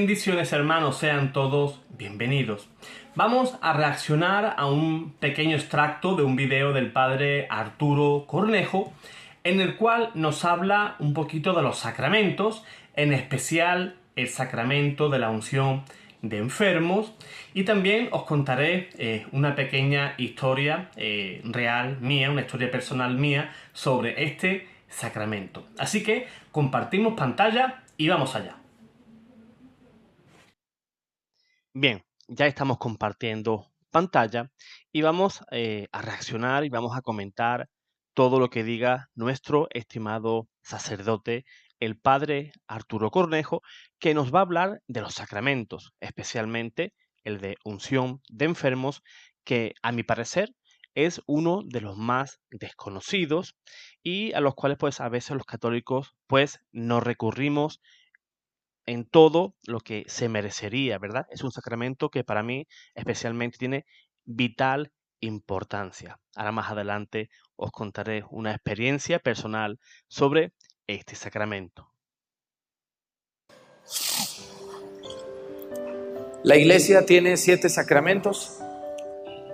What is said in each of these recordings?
Bendiciones, hermanos, sean todos bienvenidos. Vamos a reaccionar a un pequeño extracto de un video del padre Arturo Cornejo, en el cual nos habla un poquito de los sacramentos, en especial el sacramento de la unción de enfermos, y también os contaré una pequeña historia real mía, una historia personal mía sobre este sacramento. Así que compartimos pantalla y vamos allá. Bien, ya estamos compartiendo pantalla y vamos a reaccionar y vamos a comentar todo lo que diga nuestro estimado sacerdote, el padre Arturo Cornejo, que nos va a hablar de los sacramentos, especialmente el de unción de enfermos, que a mi parecer es uno de los más desconocidos y a los cuales pues a veces los católicos pues no recurrimos en todo lo que se merecería, ¿verdad? Es un sacramento que para mí especialmente tiene vital importancia. Ahora más adelante os contaré una experiencia personal sobre este sacramento. La Iglesia tiene 7 sacramentos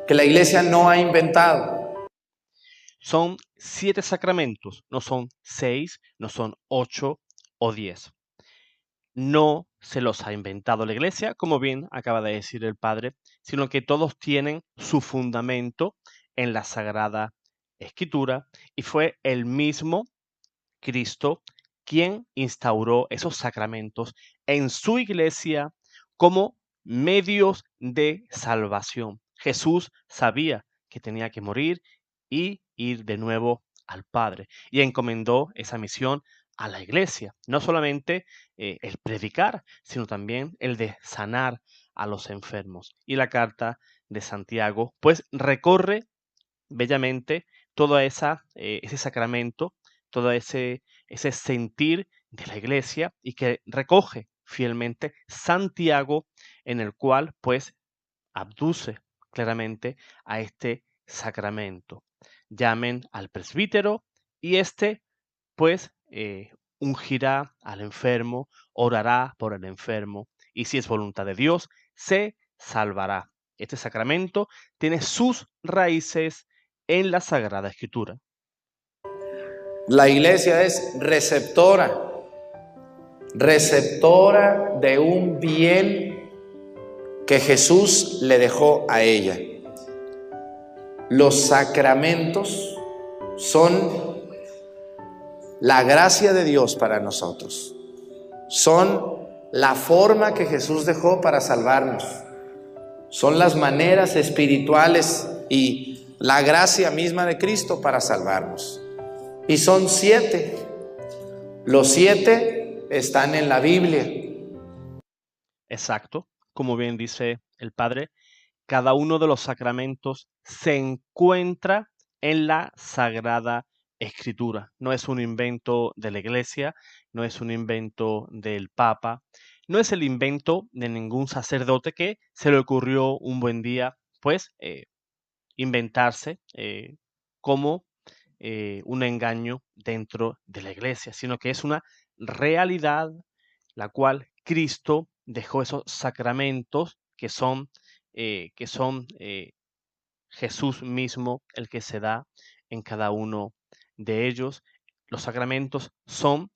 que la Iglesia no ha inventado. Son 7 sacramentos, no son 6, no son 8 o 10. No se los ha inventado la Iglesia, como bien acaba de decir el Padre, sino que todos tienen su fundamento en la Sagrada Escritura y fue el mismo Cristo quien instauró esos sacramentos en su Iglesia como medios de salvación. Jesús sabía que tenía que morir y ir de nuevo al Padre y encomendó esa misión a la Iglesia, no solamente el predicar, sino también el de sanar a los enfermos. Y la carta de Santiago, pues recorre bellamente todo ese sacramento, todo ese sentir de la Iglesia y que recoge fielmente Santiago, en el cual pues abduce claramente a este sacramento. Llamen al presbítero y este pues ungirá al enfermo, orará por el enfermo y si es voluntad de Dios, se salvará. Este sacramento tiene sus raíces en la Sagrada Escritura. La Iglesia es receptora de un bien que Jesús le dejó a ella. Los sacramentos son la gracia de Dios para nosotros. Son la forma que Jesús dejó para salvarnos. Son las maneras espirituales y la gracia misma de Cristo para salvarnos. Y son 7. Los 7 están en la Biblia. Exacto, como bien dice el Padre, cada uno de los sacramentos se encuentra en la Sagrada Escritura. No es un invento de la Iglesia, no es un invento del Papa, no es el invento de ningún sacerdote que se le ocurrió un buen día, pues, inventarse como un engaño dentro de la Iglesia, sino que es una realidad la cual Cristo dejó esos sacramentos que son Jesús mismo el que se da en cada uno de ellos. Los sacramentos son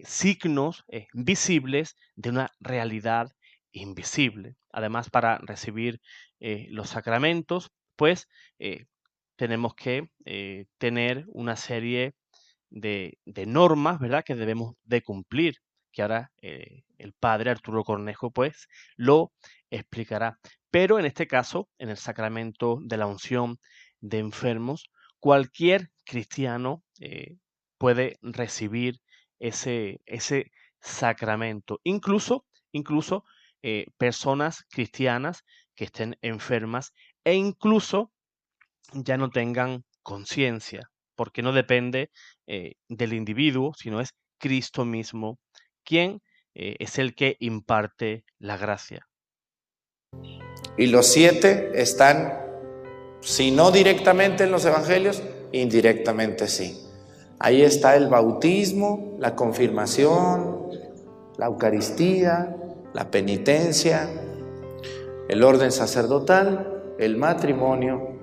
signos visibles de una realidad invisible. Además, para recibir los sacramentos, pues tenemos que tener una serie de normas, ¿verdad?, que debemos de cumplir, que ahora el padre Arturo Cornejo pues lo explicará. Pero en este caso, en el sacramento de la unción de enfermos, cualquier cristiano puede recibir ese sacramento, incluso personas cristianas que estén enfermas e incluso ya no tengan conciencia, porque no depende del individuo, sino es Cristo mismo quien es el que imparte la gracia. Y los 7 están, si no directamente en los evangelios, indirectamente sí. Ahí está el bautismo, la confirmación, la Eucaristía, la penitencia, el orden sacerdotal, el matrimonio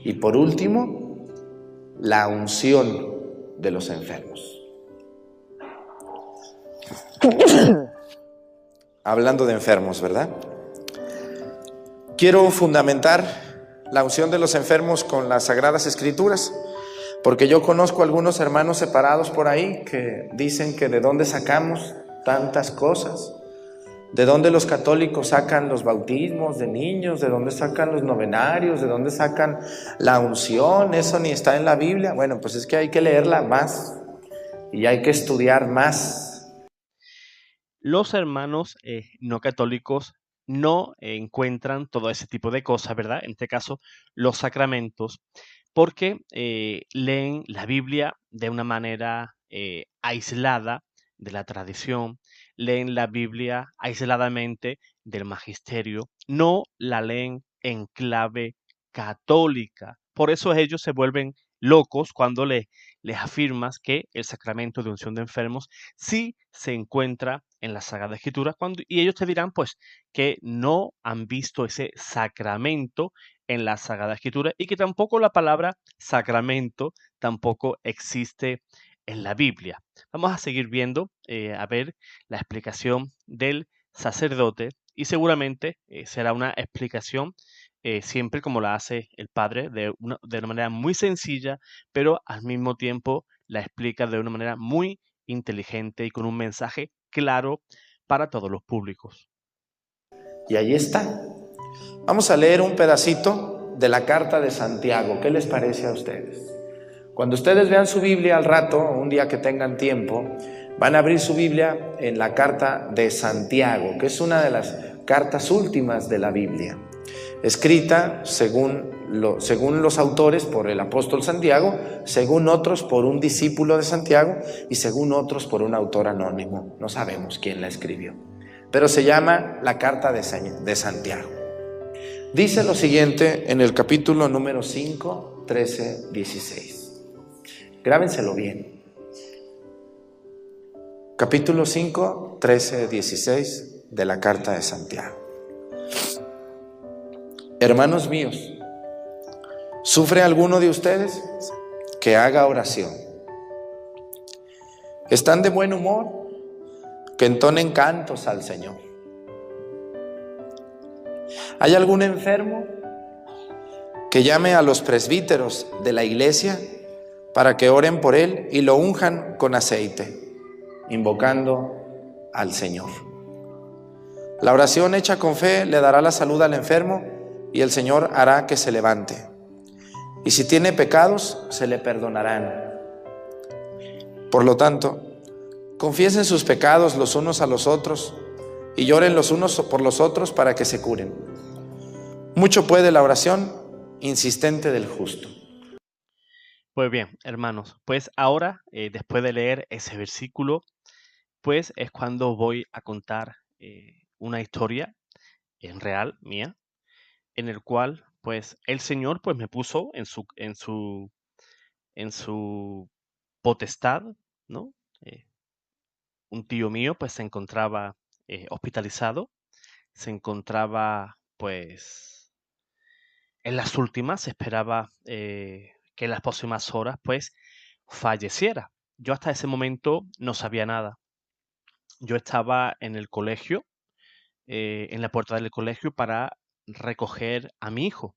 y por último, la unción de los enfermos. Hablando de enfermos, ¿verdad? Quiero fundamentar la unción de los enfermos con las Sagradas Escrituras, porque yo conozco algunos hermanos separados por ahí que dicen que de dónde sacamos tantas cosas, de dónde los católicos sacan los bautismos de niños, de dónde sacan los novenarios, de dónde sacan la unción, eso ni está en la Biblia. Bueno, pues es que hay que leerla más y hay que estudiar más. Los hermanos no católicos no encuentran todo ese tipo de cosas, ¿verdad? En este caso, los sacramentos, porque leen la Biblia de una manera aislada de la tradición, leen la Biblia aisladamente del magisterio, no la leen en clave católica. Por eso ellos se vuelven locos cuando les afirmas que el sacramento de unción de enfermos sí se encuentra en la Sagrada Escritura, y ellos te dirán pues que no han visto ese sacramento en la Sagrada Escritura y que tampoco la palabra sacramento tampoco existe en la Biblia. Vamos a seguir viendo, a ver la explicación del sacerdote y seguramente será una explicación siempre como la hace el Padre, de una manera muy sencilla, pero al mismo tiempo la explica de una manera muy inteligente y con un mensaje claro para todos los públicos. Y ahí está. Vamos a leer un pedacito de la carta de Santiago. ¿Qué les parece a ustedes? Cuando ustedes vean su Biblia al rato, un día que tengan tiempo, van a abrir su Biblia en la carta de Santiago, que es una de las cartas últimas de la Biblia, escrita según los autores por el apóstol Santiago, según otros por un discípulo de Santiago y según otros por un autor anónimo. No sabemos quién la escribió, pero se llama la carta de Santiago. Dice lo siguiente en el capítulo número 5, 13, 16. Grábenselo bien. Capítulo 5, 13, 16 de la carta de Santiago. Hermanos míos, ¿sufre alguno de ustedes? Que haga oración. ¿Están de buen humor? Que entonen cantos al Señor. ¿Hay algún enfermo? Que llame a los presbíteros de la iglesia para que oren por él y lo unjan con aceite, invocando al Señor. La oración hecha con fe le dará la salud al enfermo y el Señor hará que se levante. Y si tiene pecados, se le perdonarán. Por lo tanto, confiesen sus pecados los unos a los otros y lloren los unos por los otros para que se curen. Mucho puede la oración insistente del justo. Pues bien, hermanos, pues ahora, después de leer ese versículo, pues es cuando voy a contar una historia en real mía, en el cual pues el Señor pues me puso en su potestad, ¿no? Un tío mío pues se encontraba hospitalizado, se encontraba pues en las últimas, se esperaba que en las próximas horas pues falleciera. Yo hasta ese momento no sabía nada. Yo estaba en el colegio, en la puerta del colegio para recoger a mi hijo.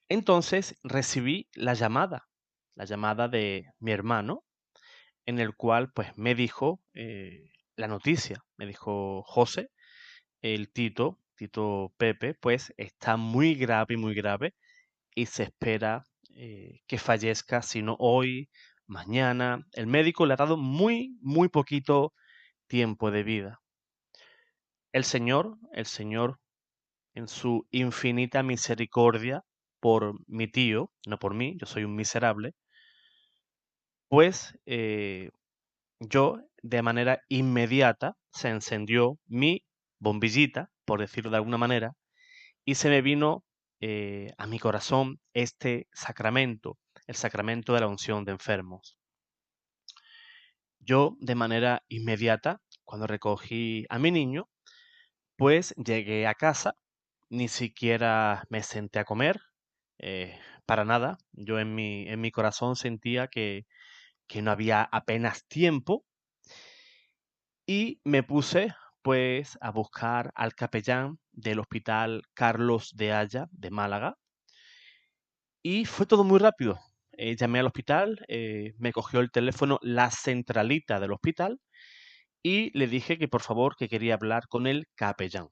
Entonces recibí la llamada de mi hermano, en el cual pues me dijo la noticia. Me dijo: José, el Tito Pepe, pues está muy grave y se espera que fallezca, si no hoy, mañana. El médico le ha dado muy poquito tiempo de vida. El Señor, en su infinita misericordia por mi tío, no por mí, yo soy un miserable, pues yo de manera inmediata se encendió mi bombillita, por decirlo de alguna manera, y se me vino a mi corazón este sacramento, el sacramento de la unción de enfermos. Yo de manera inmediata, cuando recogí a mi niño, Pues llegué a casa, ni siquiera me senté a comer, para nada. Yo en mi corazón sentía que no había apenas tiempo y me puse pues a buscar al capellán del Hospital Carlos de Haya de Málaga y fue todo muy rápido. Llamé al hospital, me cogió el teléfono la centralita del hospital y le dije que por favor que quería hablar con el capellán.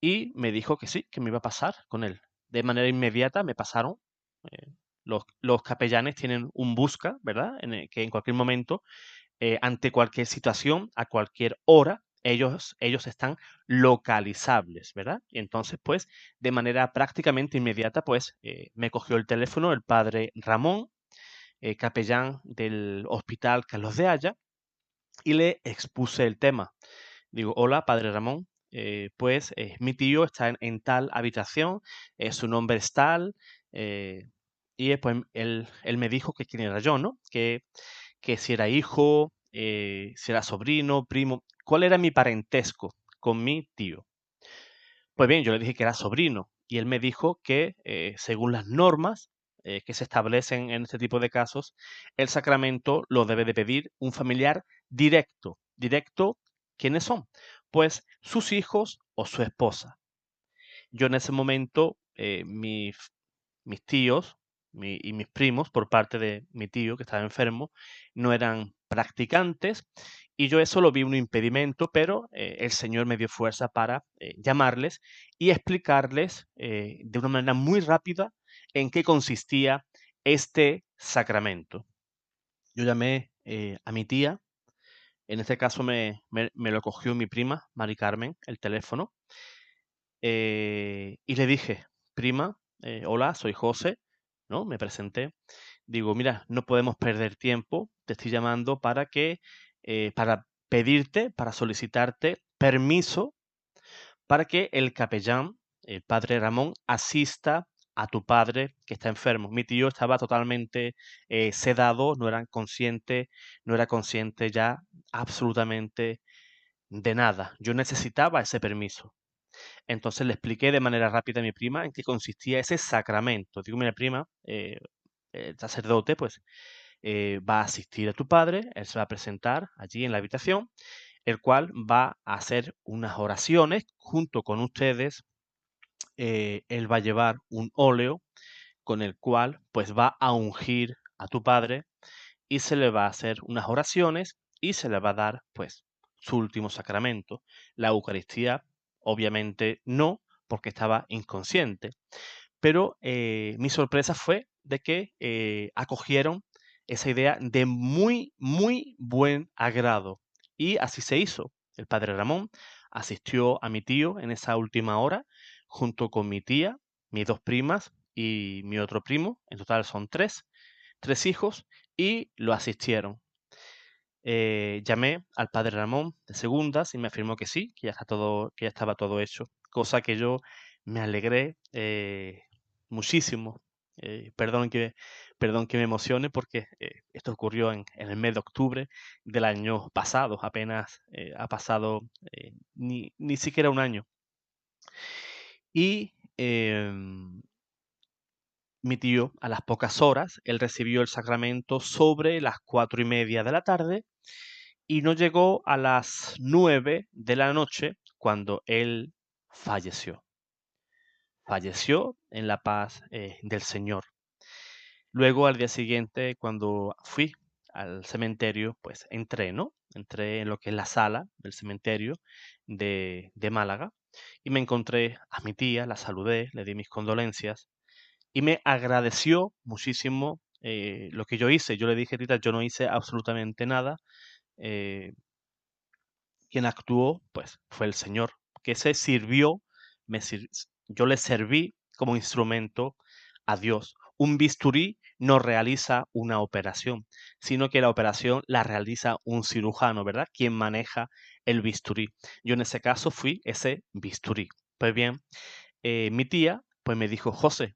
Y me dijo que sí, que me iba a pasar con él. De manera inmediata me pasaron. eh, los capellanes tienen un busca, ¿verdad? Que en cualquier momento, ante cualquier situación, a cualquier hora, ellos están localizables, ¿verdad? Y entonces, pues, de manera prácticamente inmediata, pues, me cogió el teléfono el padre Ramón, capellán del Hospital Carlos de Haya, y le expuse el tema. Digo, hola, padre Ramón. Pues mi tío está en tal habitación, su nombre es tal, eh, y después él me dijo que quién era yo, ¿no? Que si era hijo, si era sobrino, primo, cuál era mi parentesco con mi tío. Pues bien, yo le dije que era sobrino, y él me dijo que según las normas que se establecen en este tipo de casos, el sacramento lo debe de pedir un familiar directo. Directo, ¿quiénes son? Pues sus hijos o su esposa. Yo en ese momento, mis tíos y mis primos, por parte de mi tío que estaba enfermo, no eran practicantes y yo eso lo vi un impedimento, pero el Señor me dio fuerza para llamarles y explicarles de una manera muy rápida en qué consistía este sacramento. Yo llamé a mi tía, en este caso me lo cogió mi prima, Mari Carmen, el teléfono, y le dije, prima, hola, soy José, ¿no? Me presenté. Digo, mira, no podemos perder tiempo, te estoy llamando para pedirte, para solicitarte permiso para que el capellán, el padre Ramón, asista a tu padre que está enfermo. Mi tío estaba totalmente sedado, no era consciente ya absolutamente de nada. Yo necesitaba ese permiso. Entonces le expliqué de manera rápida a mi prima en qué consistía ese sacramento. Digo, mira, prima, el sacerdote, pues, va a asistir a tu padre, él se va a presentar allí en la habitación, el cual va a hacer unas oraciones junto con ustedes. Él va a llevar un óleo con el cual, pues, va a ungir a tu padre y se le va a hacer unas oraciones y se le va a dar, pues, su último sacramento. La Eucaristía, obviamente no, porque estaba inconsciente, pero mi sorpresa fue de que acogieron esa idea de muy, muy buen agrado. Y así se hizo. El padre Ramón asistió a mi tío en esa última hora, junto con mi tía, mis dos primas y mi otro primo. En total son tres hijos, y lo asistieron. Llamé al padre Ramón de segundas y me afirmó que sí, que ya estaba todo hecho, cosa que yo me alegré muchísimo. Perdón que me emocione porque esto ocurrió en el mes de octubre del año pasado, apenas ha pasado ni siquiera un año. Y mi tío, a las pocas horas, él recibió el sacramento sobre las 4:30 de la tarde y no llegó a las 9 de la noche cuando él falleció. Falleció en la paz del Señor. Luego, al día siguiente, cuando fui al cementerio, pues entré, ¿no? Entré en lo que es la sala del cementerio de Málaga y me encontré a mi tía, la saludé, le di mis condolencias y me agradeció muchísimo lo que yo hice. Yo le dije, Rita, yo no hice absolutamente nada. eh, Quien actuó, pues, fue el Señor, que se sirvió, yo le serví como instrumento a Dios. Un bisturí no realiza una operación, sino que la operación la realiza un cirujano, ¿verdad? Quien maneja el bisturí. Yo en ese caso fui ese bisturí. Pues bien, mi tía, pues me dijo, José,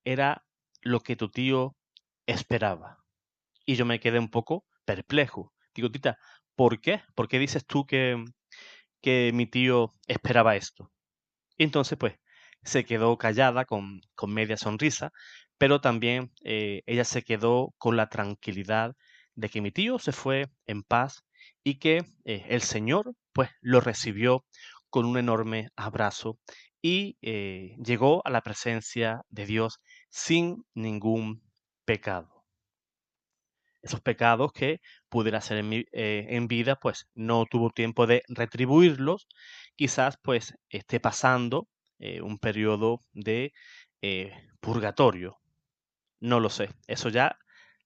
era lo que tu tío esperaba. Y yo me quedé un poco perplejo. Digo, tita, ¿por qué? ¿Por qué dices tú que mi tío esperaba esto. Y entonces, pues, se quedó callada con media sonrisa, pero también ella se quedó con la tranquilidad de que mi tío se fue en paz y que el Señor, pues, lo recibió con un enorme abrazo y llegó a la presencia de Dios sin ningún pecado. Esos pecados que pudiera hacer en vida, pues no tuvo tiempo de retribuirlos. Quizás pues esté pasando un periodo de purgatorio. No lo sé. Eso ya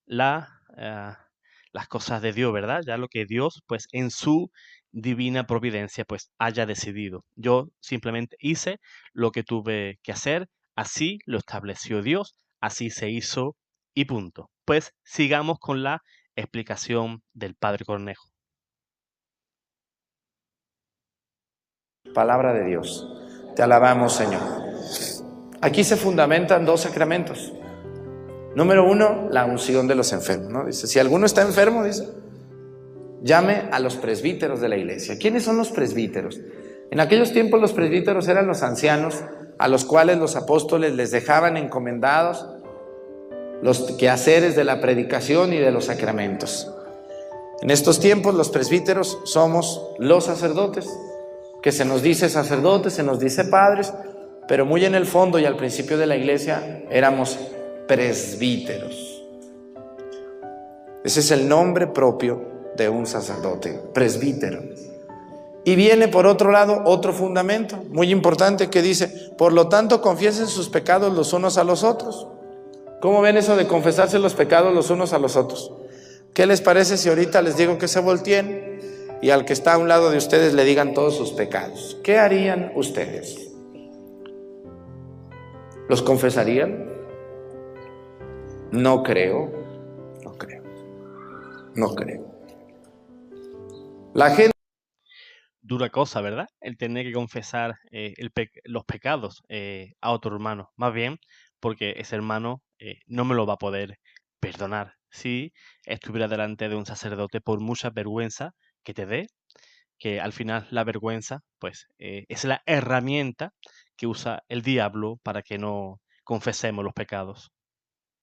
las cosas de Dios, ¿verdad? Ya lo que Dios, pues en su divina providencia, pues haya decidido. Yo simplemente hice lo que tuve que hacer. Así lo estableció Dios. Así se hizo y punto. Pues sigamos con la explicación del Padre Cornejo. Palabra de Dios. Te alabamos, Señor. Aquí se fundamentan dos sacramentos. Número uno, la unción de los enfermos, ¿no? Dice, si alguno está enfermo, dice, llame a los presbíteros de la iglesia. ¿Quiénes son los presbíteros? En aquellos tiempos los presbíteros eran los ancianos a los cuales los apóstoles les dejaban encomendados los quehaceres de la predicación y de los sacramentos. En estos tiempos los presbíteros somos los sacerdotes, que se nos dice sacerdotes, se nos dice padres, pero muy en el fondo y al principio de la iglesia éramos presbíteros. Ese es el nombre propio de un sacerdote, presbítero. Y viene por otro lado otro fundamento muy importante que dice, por lo tanto confiesen sus pecados los unos a los otros. ¿Cómo ven eso de confesarse los pecados los unos a los otros? ¿Qué les parece si ahorita les digo que se volteen y al que está a un lado de ustedes le digan todos sus pecados? ¿Qué harían ustedes? ¿Los confesarían? No creo. La gente... Dura cosa, ¿verdad? El tener que confesar los pecados a otro hermano. Más bien porque ese hermano no me lo va a poder perdonar si estuviera delante de un sacerdote, por mucha vergüenza que te dé, que al final la vergüenza pues es la herramienta que usa el diablo para que no confesemos los pecados.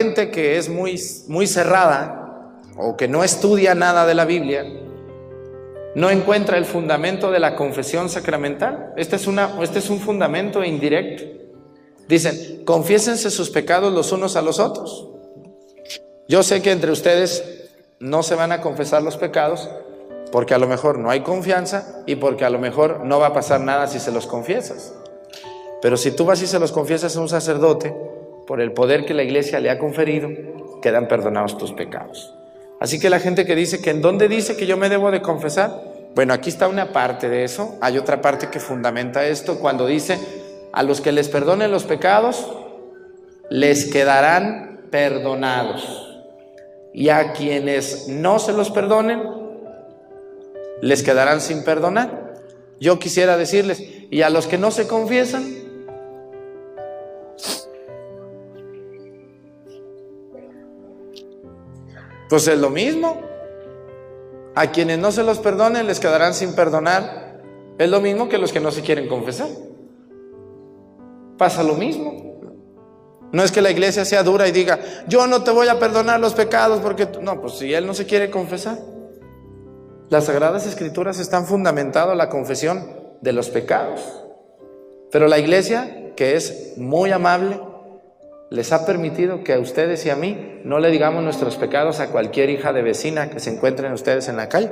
Gente que es muy cerrada o que no estudia nada de la Biblia no encuentra el fundamento de la confesión sacramental. Este es un fundamento indirecto. Dicen, confiésense sus pecados los unos a los otros. Yo sé que entre ustedes no se van a confesar los pecados porque a lo mejor no hay confianza y porque a lo mejor no va a pasar nada si se los confiesas. Pero si tú vas y se los confiesas a un sacerdote, por el poder que la iglesia le ha conferido, quedan perdonados tus pecados. Así que la gente que dice que ¿en dónde dice que yo me debo de confesar? Bueno, aquí está una parte de eso. Hay otra parte que fundamenta esto cuando dice, a los que les perdonen los pecados, les quedarán perdonados. Y a quienes no se los perdonen, les quedarán sin perdonar. Yo quisiera decirles, y a los que no se confiesan, pues es lo mismo. A quienes no se los perdonen, les quedarán sin perdonar. Es lo mismo que los que no se quieren confesar. Pasa lo mismo. No es que la iglesia sea dura y diga, yo no te voy a perdonar los pecados porque... No, pues si él no se quiere confesar. Las Sagradas Escrituras están fundamentadas en la confesión de los pecados. Pero la iglesia, que es muy amable, les ha permitido que a ustedes y a mí no le digamos nuestros pecados a cualquier hija de vecina que se encuentren ustedes en la calle.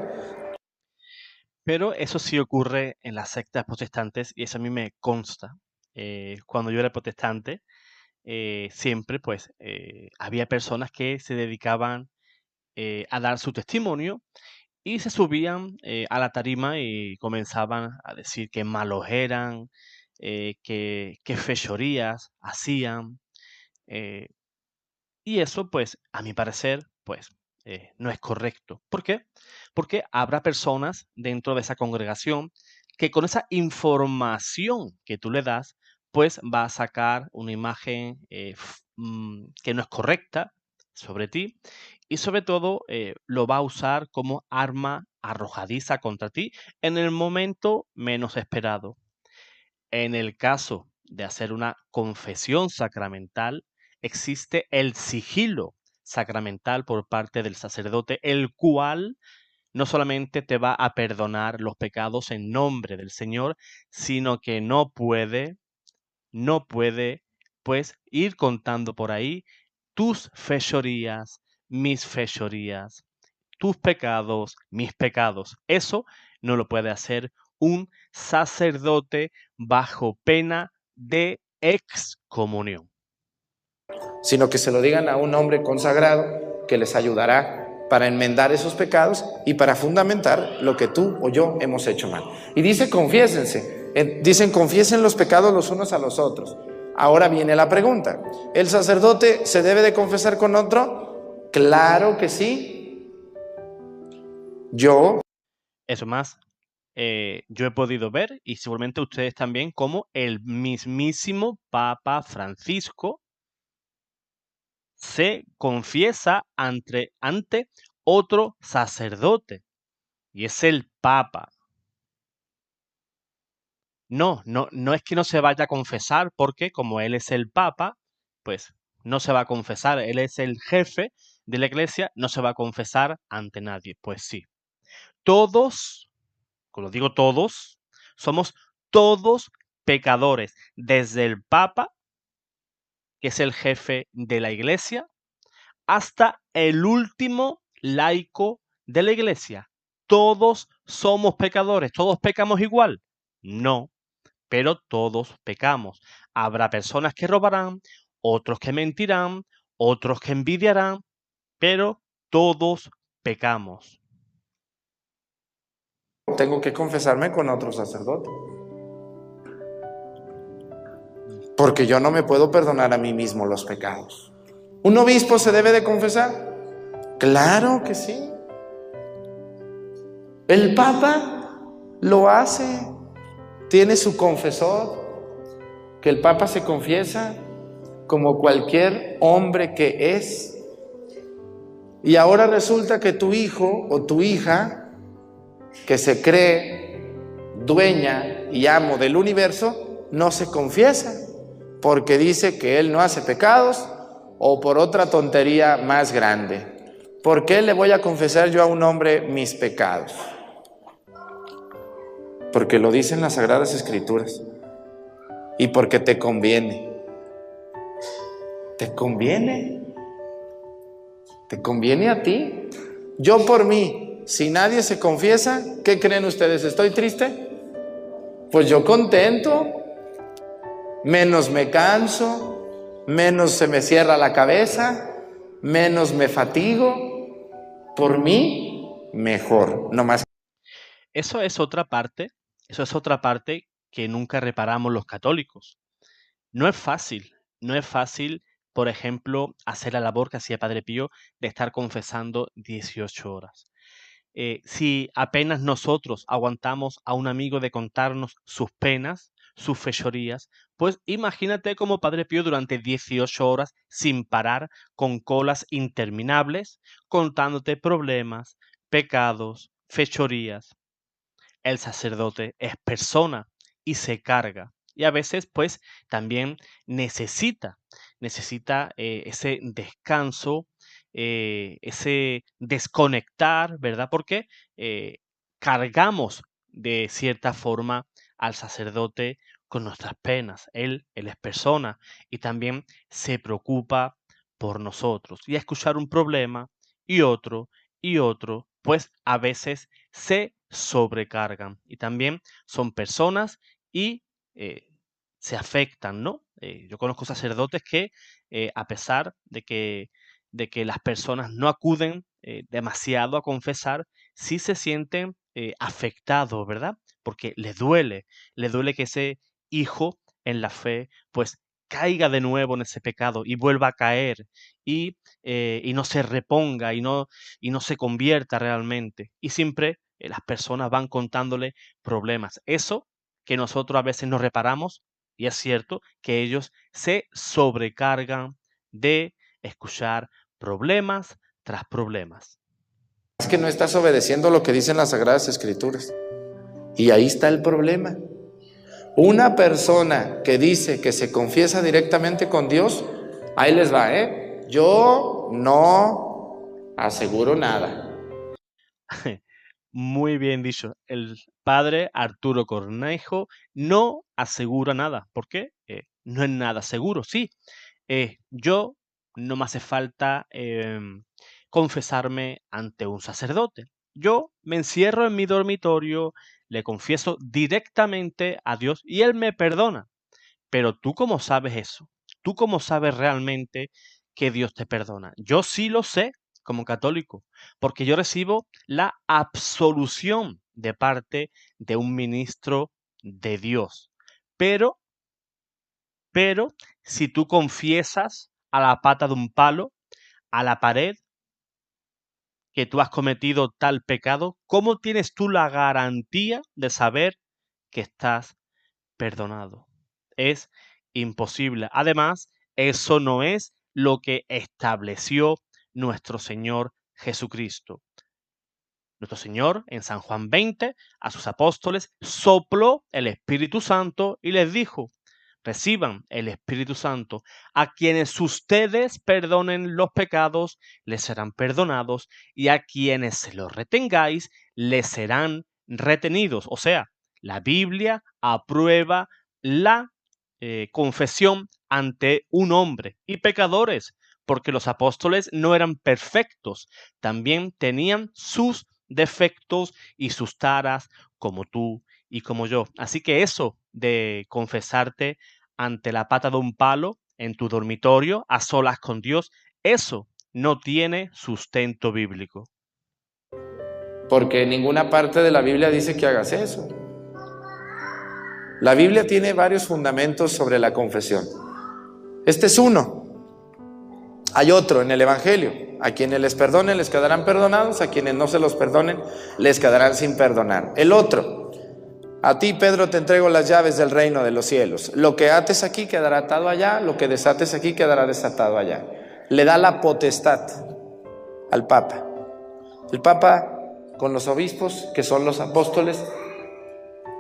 Pero eso sí ocurre en las sectas protestantes y eso a mí me consta. Cuando yo era protestante, siempre pues había personas que se dedicaban a dar su testimonio y se subían a la tarima y comenzaban a decir qué malos eran, qué fechorías hacían. eh, y eso, pues, a mi parecer, pues, no es correcto. ¿Por qué? Porque habrá personas dentro de esa congregación que con esa información que tú le das, pues va a sacar una imagen que no es correcta sobre ti y sobre todo lo va a usar como arma arrojadiza contra ti en el momento menos esperado. En el caso de hacer una confesión sacramental, existe el sigilo sacramental por parte del sacerdote, el cual no solamente te va a perdonar los pecados en nombre del Señor, sino que no puede, pues, ir contando por ahí tus fechorías, mis fechorías, tus pecados, mis pecados. Eso no lo puede hacer un sacerdote bajo pena de excomunión. Sino que se lo digan a un hombre consagrado que les ayudará para enmendar esos pecados y para fundamentar lo que tú o yo hemos hecho mal. Y dice, confiésense. Dicen, confiesen los pecados los unos a los otros. Ahora viene la pregunta, ¿el sacerdote se debe de confesar con otro? Claro que sí. Es más, yo he podido ver, y seguramente ustedes también, como el mismísimo Papa Francisco se confiesa ante otro sacerdote, y es el Papa. No es que no se vaya a confesar, porque como él es el Papa, pues no se va a confesar. Él es el jefe de la Iglesia, no se va a confesar ante nadie. Pues sí. Todos, como digo todos, somos todos pecadores, desde el Papa, que es el jefe de la Iglesia, hasta el último laico de la Iglesia. Todos somos pecadores, todos pecamos igual. No, pero todos pecamos. Habrá personas que robarán, otros que mentirán, otros que envidiarán, pero todos pecamos. tengo que confesarme con otro sacerdote, porque yo no me puedo perdonar a mí mismo los pecados. ¿Un obispo se debe de confesar? Claro que sí. El Papa lo hace, tiene su confesor, que el Papa se confiesa como cualquier hombre que es. Y ahora resulta que tu hijo o tu hija, que se cree dueña y amo del universo, no se confiesa, porque dice que él no hace pecados o por otra tontería más grande. ¿Por qué le voy a confesar yo a un hombre mis pecados? Porque lo dicen las Sagradas Escrituras y porque te conviene. ¿Te conviene? ¿Te conviene a ti? Yo por mí, si nadie se confiesa, ¿qué creen ustedes? ¿Estoy triste? Pues yo contento, menos me canso, menos se me cierra la cabeza, menos me fatigo. Por mí, mejor, no más. Eso es otra parte que nunca reparamos los católicos. No es fácil, por ejemplo, hacer la labor que hacía Padre Pío de estar confesando 18 horas. Si apenas nosotros aguantamos a un amigo de contarnos sus penas, sus fechorías, pues imagínate como Padre Pío durante 18 horas sin parar, con colas interminables, contándote problemas, pecados, fechorías. El sacerdote es persona y se carga. Y a veces, pues, también necesita ese descanso, ese desconectar, ¿verdad? Porque cargamos de cierta forma al sacerdote con nuestras penas. Él es persona y también se preocupa por nosotros. Y a escuchar un problema y otro, pues a veces se sobrecargan y también son personas y se afectan, ¿no? Yo conozco sacerdotes que a pesar de que las personas no acuden demasiado a confesar, sí se sienten afectados, ¿verdad? Porque le duele que ese hijo en la fe, pues caiga de nuevo en ese pecado y vuelva a caer y no se reponga y no se convierta realmente. Y siempre las personas van contándole problemas. Eso que nosotros a veces nos reparamos, y es cierto que ellos se sobrecargan de escuchar problemas tras problemas. Es que no estás obedeciendo lo que dicen las Sagradas Escrituras. Y ahí está el problema. Una persona que dice que se confiesa directamente con Dios, ahí les va, yo no aseguro nada. Muy bien dicho. El padre Arturo Cornejo no asegura nada. ¿Por qué? No es nada seguro. Sí, yo no me hace falta confesarme ante un sacerdote. Yo me encierro en mi dormitorio, le confieso directamente a Dios y Él me perdona. Pero ¿tú cómo sabes eso? ¿Tú cómo sabes realmente que Dios te perdona? Yo sí lo sé como católico, porque yo recibo la absolución de parte de un ministro de Dios. Pero, pero, si tú confiesas a la pata de un palo, a la pared, que tú has cometido tal pecado, ¿cómo tienes tú la garantía de saber que estás perdonado? Es imposible. Además, eso no es lo que estableció nuestro Señor Jesucristo. Nuestro Señor en San Juan 20 a sus apóstoles sopló el Espíritu Santo y les dijo: reciban el Espíritu Santo. A quienes ustedes perdonen los pecados, les serán perdonados, y a quienes se los retengáis, les serán retenidos. O sea, la Biblia aprueba la confesión ante un hombre y pecadores, porque los apóstoles no eran perfectos, también tenían sus defectos y sus taras, como tú y como yo. Así que eso de confesarte ante la pata de un palo en tu dormitorio a solas con Dios, eso no tiene sustento bíblico. Porque en ninguna parte de la Biblia dice que hagas eso. La Biblia tiene varios fundamentos sobre la confesión. Este es uno. Hay otro en el Evangelio. A quienes les perdonen les quedarán perdonados, a quienes no se los perdonen les quedarán sin perdonar. El otro: a ti, Pedro, te entrego las llaves del reino de los cielos. Lo que ates aquí quedará atado allá, lo que desates aquí quedará desatado allá. Le da la potestad al Papa. El Papa, con los obispos, que son los apóstoles,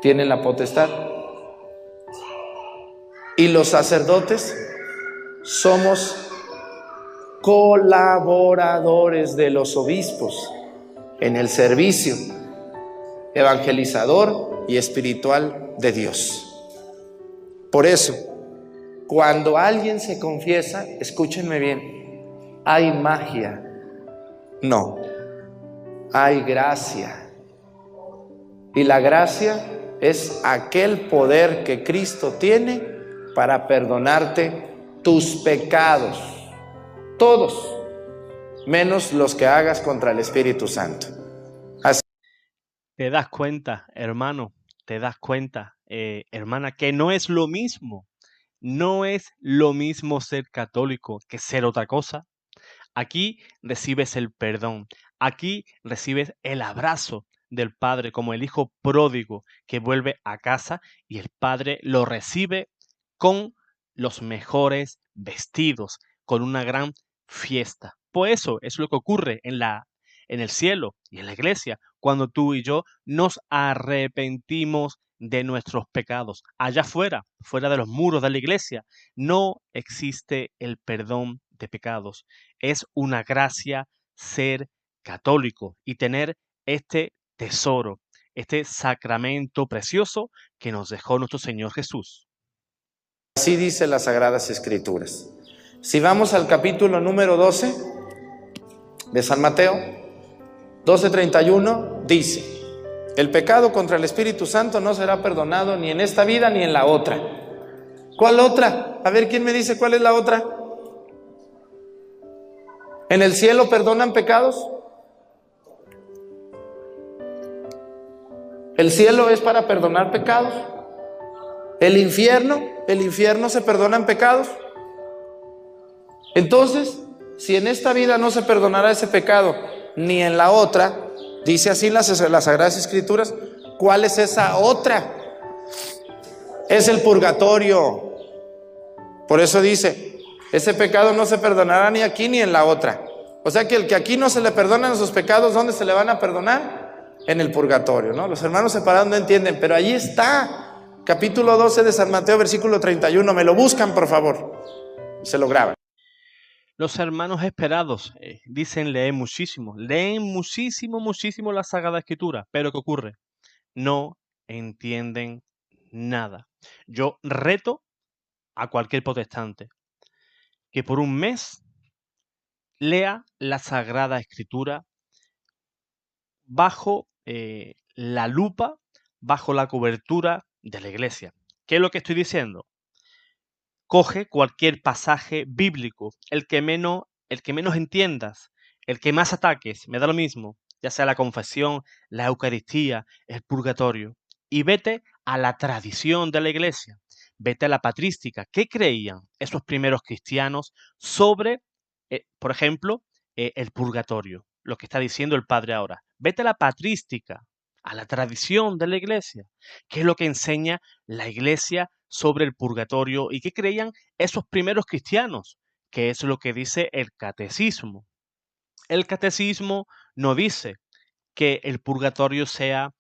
tienen la potestad. Y los sacerdotes somos colaboradores de los obispos en el servicio evangelizador y espiritual de Dios. Por eso, cuando alguien se confiesa, escúchenme bien, ¿hay magia? No, hay gracia. Y la gracia es aquel poder que Cristo tiene para perdonarte tus pecados, todos, menos los que hagas contra el Espíritu Santo. Así. Te das cuenta, hermano, te das cuenta, hermana, que no es lo mismo. No es lo mismo ser católico que ser otra cosa. Aquí recibes el perdón, aquí recibes el abrazo del Padre, como el hijo pródigo que vuelve a casa y el Padre lo recibe con los mejores vestidos, con una gran fiesta. Pues eso es lo que ocurre en el cielo y en la iglesia cuando tú y yo nos arrepentimos de nuestros pecados. Allá afuera, fuera de los muros de la iglesia, no existe el perdón de pecados. Es una gracia ser católico y tener este tesoro, este sacramento precioso que nos dejó nuestro Señor Jesús. Así dice las Sagradas Escrituras. Si vamos al capítulo número 12 de San Mateo, 12:31, dice: el pecado contra el Espíritu Santo no será perdonado ni en esta vida ni en la otra. ¿Cuál otra? A ver, ¿quién me dice cuál es la otra? ¿En el cielo perdonan pecados? ¿El cielo es para perdonar pecados? ¿El infierno se perdonan pecados? Entonces, si en esta vida no se perdonará ese pecado, ni en la otra, dice así las Sagradas Escrituras, ¿cuál es esa otra? Es el purgatorio. Por eso dice, ese pecado no se perdonará ni aquí ni en la otra. O sea que el que aquí no se le perdonan sus pecados, ¿dónde se le van a perdonar? En el purgatorio, ¿no? Los hermanos separados no entienden, pero allí está, capítulo 12 de San Mateo, versículo 31. Me lo buscan, por favor, se lo graban. Los hermanos esperados dicen leen muchísimo la Sagrada Escritura, pero ¿qué ocurre? No entienden nada. Yo reto a cualquier protestante que por un mes lea la Sagrada Escritura bajo la lupa, bajo la cobertura de la Iglesia. ¿Qué es lo que estoy diciendo? Coge cualquier pasaje bíblico, el que menos entiendas, el que más ataques, me da lo mismo, ya sea la confesión, la Eucaristía, el purgatorio, y vete a la tradición de la Iglesia, vete a la patrística. ¿Qué creían esos primeros cristianos sobre, por ejemplo, el purgatorio? Lo que está diciendo el Padre ahora. Vete a la patrística, a la tradición de la Iglesia. ¿Qué es lo que enseña la Iglesia sobre el purgatorio y qué creían esos primeros cristianos? Que es lo que dice el catecismo. El catecismo no dice que el purgatorio sea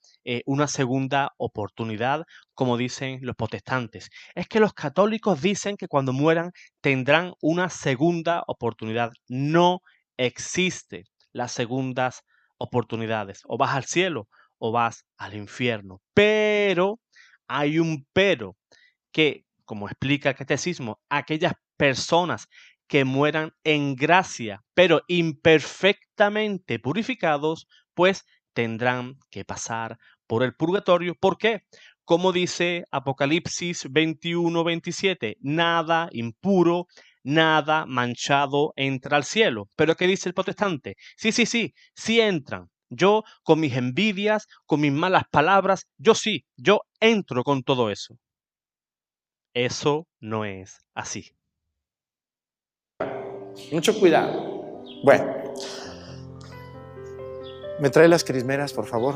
una segunda oportunidad, como dicen los protestantes. Es que los católicos dicen que cuando mueran tendrán una segunda oportunidad. No existe las segundas oportunidades. O vas al cielo o vas al infierno. Pero hay un pero que, como explica el catecismo, aquellas personas que mueran en gracia, pero imperfectamente purificados, pues tendrán que pasar por el purgatorio. ¿Por qué? Como dice Apocalipsis 21-27, nada impuro, nada manchado entra al cielo. ¿Pero qué dice el protestante? Sí entran. Yo con mis envidias, con mis malas palabras, yo entro con todo eso. Eso no es así. Mucho cuidado. Bueno, ¿me trae las crismeras, por favor?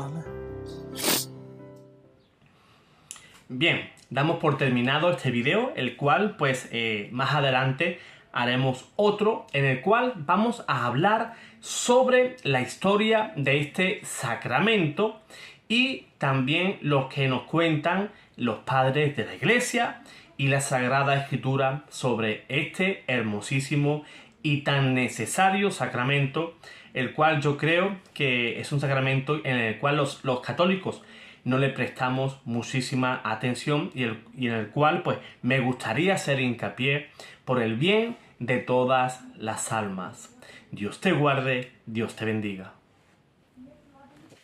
Bien, damos por terminado este video, el cual pues más adelante haremos otro en el cual vamos a hablar sobre la historia de este sacramento y también lo que nos cuentan los padres de la Iglesia y la Sagrada Escritura sobre este hermosísimo y tan necesario sacramento, el cual yo creo que es un sacramento en el cual los católicos no le prestamos muchísima atención y en el cual pues me gustaría hacer hincapié por el bien de todas las almas. Dios te guarde, Dios te bendiga.